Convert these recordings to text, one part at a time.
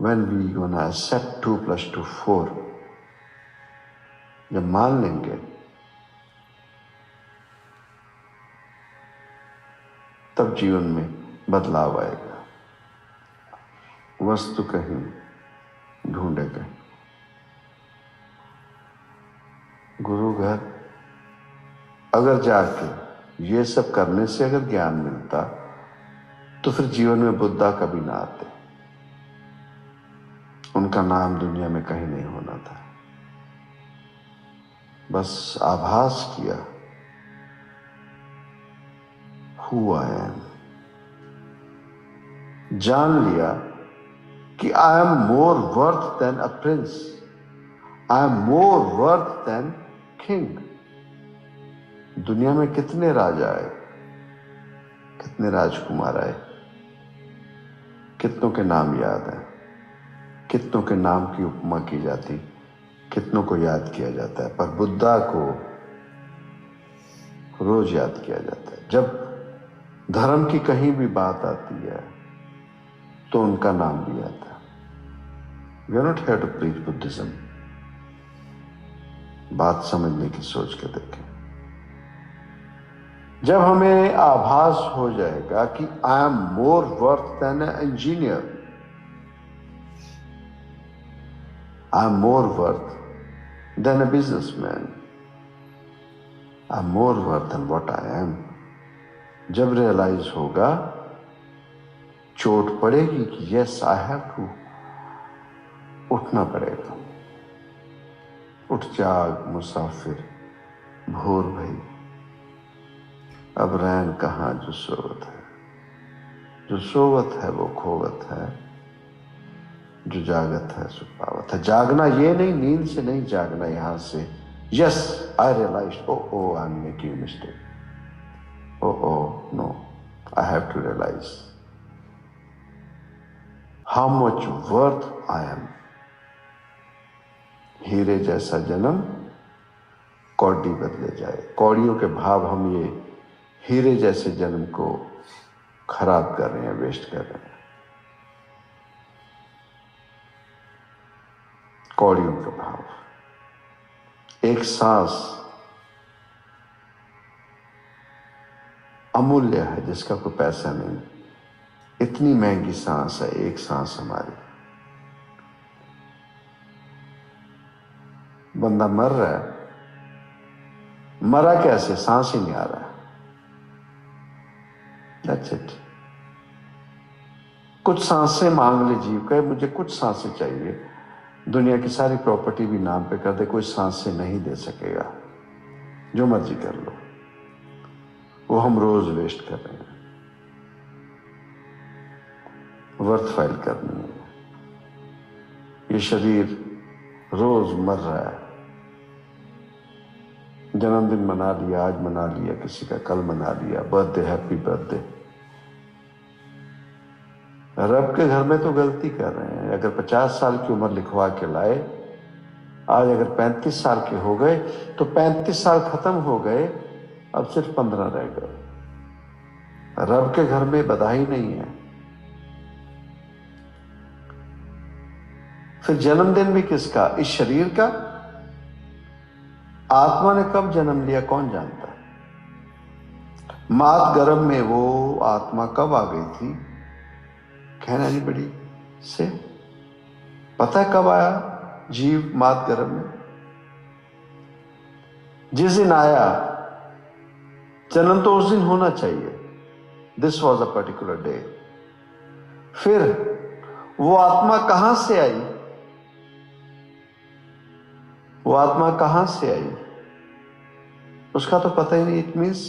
when we gonna accept 2 + 2 4, जब मान लेंगे तब जीवन में बदलाव आएगा। वस्तु कहीं ढूंढे कहीं। गुरु घर अगर जाके ये सब करने से अगर ज्ञान मिलता तो फिर जीवन में बुद्धा कभी ना आते। उनका नाम दुनिया में कहीं नहीं होना था। बस आभास किया हु आई एम, जान लिया कि I am more worth than a prince, I am more worth than king. दुनिया में कितने राजा आए, कितने राजकुमार आए, कितनों के नाम याद है, कितनों के नाम की उपमा की जाती, कितनों को याद किया जाता है, पर बुद्धा को रोज याद किया जाता है। जब धर्म की कहीं भी बात आती है तो उनका नाम भी आता है। We are not here to preach Buddhism. बात समझने की सोच के देखें। जब हमें आभास हो जाएगा कि I am more worth than an engineer, I am more worth than a businessman, I am more worth than what I am, जब रियलाइज होगा, चोट पड़ेगी कि यस आई हैव टू, उठना पड़ेगा। उठ जाग मुसाफिर भोर भई, अब रैन कहाँ जो सोवत है। जो सोवत है वो खोवत है, जो जागत है सो पावत है। जागना ये नहीं, नींद से नहीं जागना यहां से। Yes I realise, oh I am making mistake, oh no, I have to realise how much worth I am. हीरे जैसा जन्म कौड़ी बदले जाए। कौड़ियों के भाव हम ये हीरे जैसे जन्म को खराब कर रहे हैं, वेस्ट कर रहे हैं। कौड़ियों का भाव, एक सांस अमूल्य है जिसका कोई पैसा नहीं। इतनी महंगी सांस है एक सांस हमारी। बंदा मर रहा है, मरा कैसे? सांस ही नहीं आ रहा है। That's it। कुछ सांसें मांग ले जीव, कहे मुझे कुछ सांसें चाहिए, दुनिया की सारी प्रॉपर्टी भी नाम पे कर दे, कोई सांसें नहीं दे सकेगा। जो मर्जी कर लो, वो हम रोज वेस्ट कर रहे हैं। वर्थ फाइल करनी है। ये शरीर रोज मर रहा है। जन्मदिन मना लिया, आज मना लिया, किसी का कल मना लिया, बर्थडे, हैप्पी बर्थडे। रब के घर में तो गलती कर रहे हैं। अगर 50 साल की उम्र लिखवा के लाए, आज अगर 35 साल के हो गए तो 35 साल खत्म हो गए, अब सिर्फ 15 रह गए। रब के घर में बधाई नहीं है। फिर जन्मदिन भी किसका? इस शरीर का। आत्मा ने कब जन्म लिया कौन जानता है? मात गर्भ में वो आत्मा कब आ गई थी? कहना नहीं बड़ी से पता है कब आया जीव मात गर्भ में? जिस दिन आया, जन्म तो उस दिन होना चाहिए। This was a particular day. फिर वो आत्मा कहां से आई? वो आत्मा कहां से आई उसका तो पता ही नहीं। इट मीन्स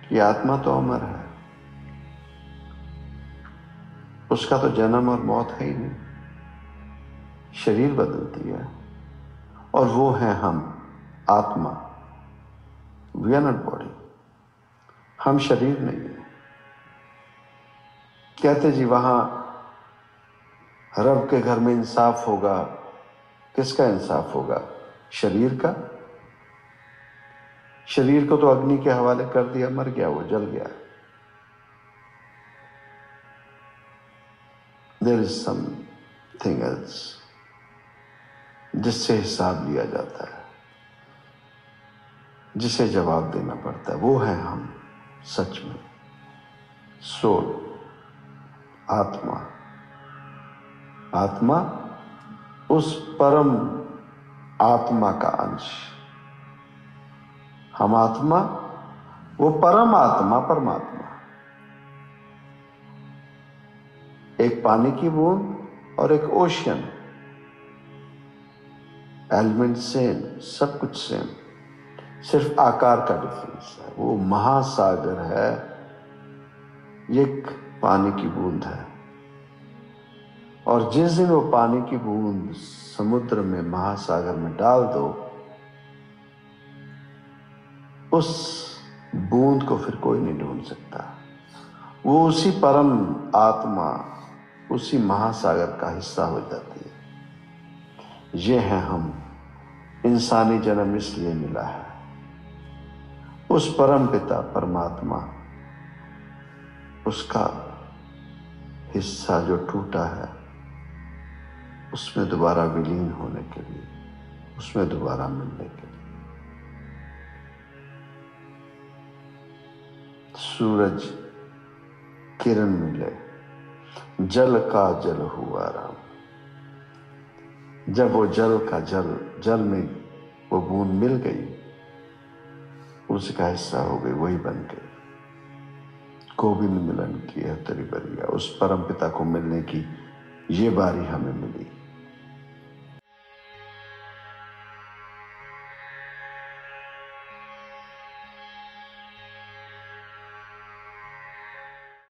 कि आत्मा तो अमर है, उसका तो जन्म और मौत है ही नहीं। शरीर बदलती है और वो है हम, आत्मा। वी आर नॉट बॉडी, हम शरीर नहीं है। कहते जी वहां रब के घर में इंसाफ होगा। किसका इंसाफ होगा? शरीर का। शरीर को तो अग्नि के हवाले कर दिया, मर गया, वो जल गया। देयर इज समथिंग एल्स जिससे हिसाब लिया जाता है, जिसे जवाब देना पड़ता है। वो है हम सच में, सोल, आत्मा। आत्मा उस परम आत्मा का अंश। हम आत्मा, वो परम आत्मा, परमात्मा। एक पानी की बूंद और एक ओशियन, एलिमेंट सेम, सब कुछ सेम, सिर्फ आकार का डिफरेंस है। वो महासागर है, ये एक पानी की बूंद है। और जिस दिन वो पानी की बूंद समुद्र में, महासागर में डाल दो, उस बूंद को फिर कोई नहीं ढूंढ सकता। वो उसी परम आत्मा, उसी महासागर का हिस्सा हो जाती है। ये है हम। इंसानी जन्म इसलिए मिला है, उस परम पिता परमात्मा, उसका हिस्सा जो टूटा है, उसमें दोबारा विलीन होने के लिए, उसमें दोबारा मिलने के लिए। सूरज किरण मिले, जल का जल हुआ राम। जब वो जल का जल में वो बूंद मिल गई, उसका हिस्सा हो गई, वही बन गई। गोविंद मिलन की है तेरी बरिया। उस परम पिता को मिलने की ये बारी हमें मिली।